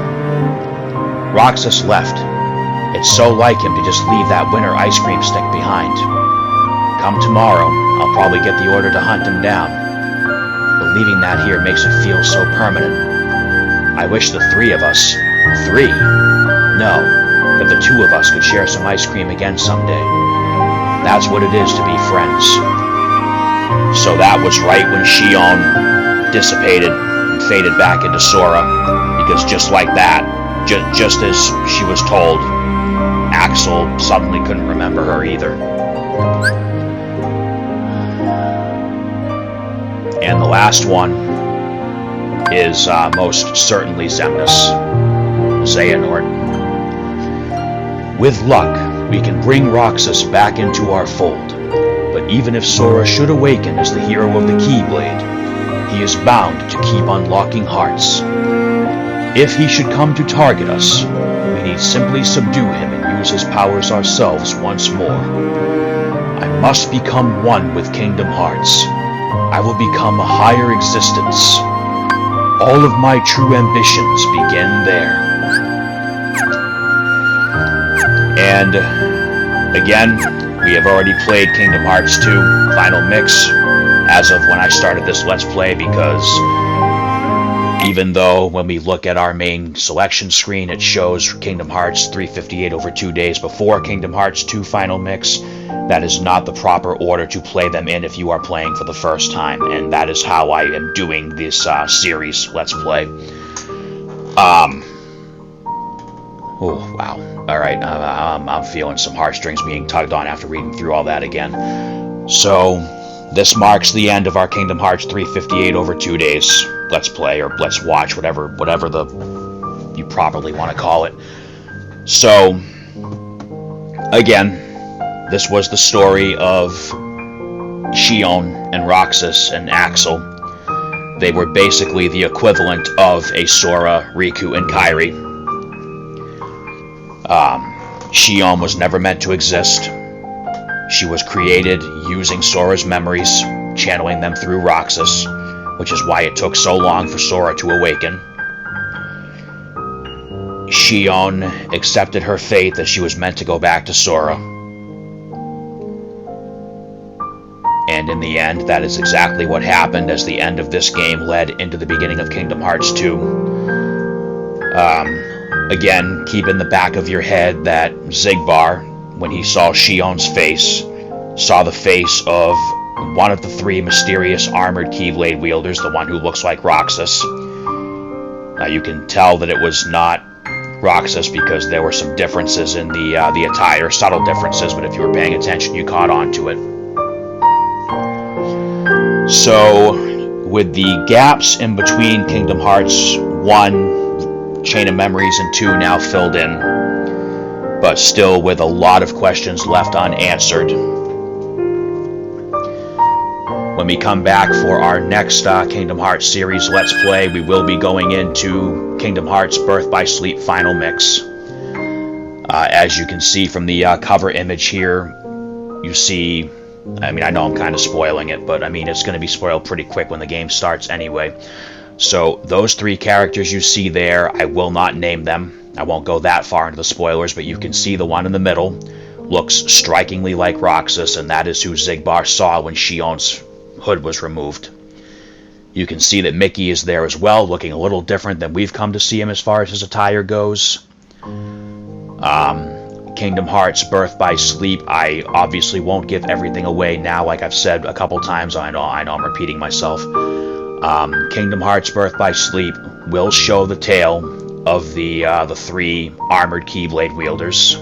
Roxas left. It's so like him to just leave that winter ice cream stick behind. come tomorrow, I'll probably get the order to hunt him down. Believing that here makes it feel so permanent. I wish the three of us, no, that the two of us could share some ice cream again someday. That's what it is to be friends. So that was right when Shion dissipated and faded back into Sora, because just like that, just as she was told, Axel suddenly couldn't remember her either. And the last one is most certainly Xemnas, Xehanort. With luck, we can bring Roxas back into our fold, but even if Sora should awaken as the hero of the Keyblade, he is bound to keep unlocking hearts. If he should come to target us, we need simply subdue him and use his powers ourselves once more. I must become one with Kingdom Hearts. I will become a higher existence. All of my true ambitions begin there. And again, we have already played Kingdom Hearts 2 Final Mix as of when I started this Let's Play, because even though when we look at our main selection screen it shows Kingdom Hearts 358 over 2 days before Kingdom Hearts 2 Final Mix, that is not the proper order to play them in if you are playing for the first time, and that is how I am doing this series Let's Play. Oh, wow. Alright, I'm feeling some heartstrings being tugged on after reading through all that again. So, this marks the end of our Kingdom Hearts 358 over 2 days Let's Play, or Let's Watch, whatever you properly want to call it. So, again, this was the story of Shion and Roxas and Axel. They were basically the equivalent of a Sora, Riku, and Kairi. Shion was never meant to exist. She was created using Sora's memories, channeling them through Roxas, which is why it took so long for Sora to awaken. Shion accepted her fate that she was meant to go back to Sora. And in the end, that is exactly what happened, as the end of this game led into the beginning of Kingdom Hearts 2. Again, keep in the back of your head that Xigbar, when he saw Shion's face, saw the face of one of the three mysterious armored Keyblade wielders, the one who looks like Roxas. Now you can tell that it was not Roxas because there were some differences in the attire, subtle differences, but if you were paying attention, you caught on to it. So, with the gaps in between Kingdom Hearts 1, Chain of Memories, and 2 now filled in, but still with a lot of questions left unanswered, when we come back for our next Kingdom Hearts series Let's Play, we will be going into Kingdom Hearts Birth by Sleep Final Mix. As you can see from the cover image here, you see, I mean, I know I'm kind of spoiling it, but I mean, it's going to be spoiled pretty quick when the game starts anyway. So, those three characters you see there, I will not name them. I won't go that far into the spoilers, but you can see the one in the middle looks strikingly like Roxas, and that is who Xigbar saw when Shion's hood was removed. You can see that Mickey is there as well, looking a little different than we've come to see him as far as his attire goes. Kingdom Hearts Birth by Sleep, I obviously won't give everything away now, like I've said a couple times. I know I'm repeating myself. Kingdom Hearts Birth by Sleep will show the tale of the three armored Keyblade wielders.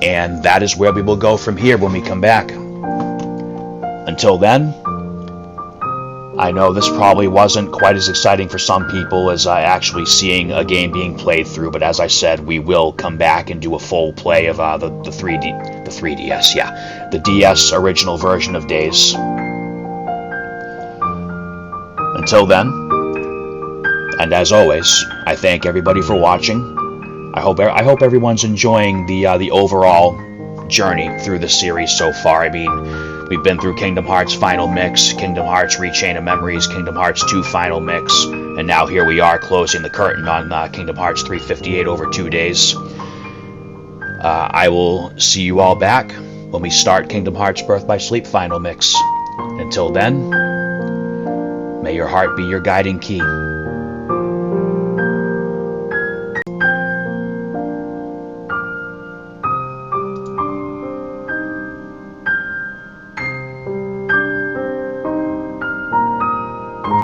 And that is where we will go from here when we come back. Until then, I know this probably wasn't quite as exciting for some people as actually seeing a game being played through, but as I said, we will come back and do a full play of the 3DS, yeah, the DS original version of Days. Until then, and as always, I thank everybody for watching. I hope everyone's enjoying the overall journey through the series so far. I mean, we've been through Kingdom Hearts Final Mix, Kingdom Hearts Rechain of Memories, Kingdom Hearts 2 Final Mix, and now here we are closing the curtain on Kingdom Hearts 358 over 2 days. I will see you all back when we start Kingdom Hearts Birth by Sleep Final Mix. Until then, may your heart be your guiding key.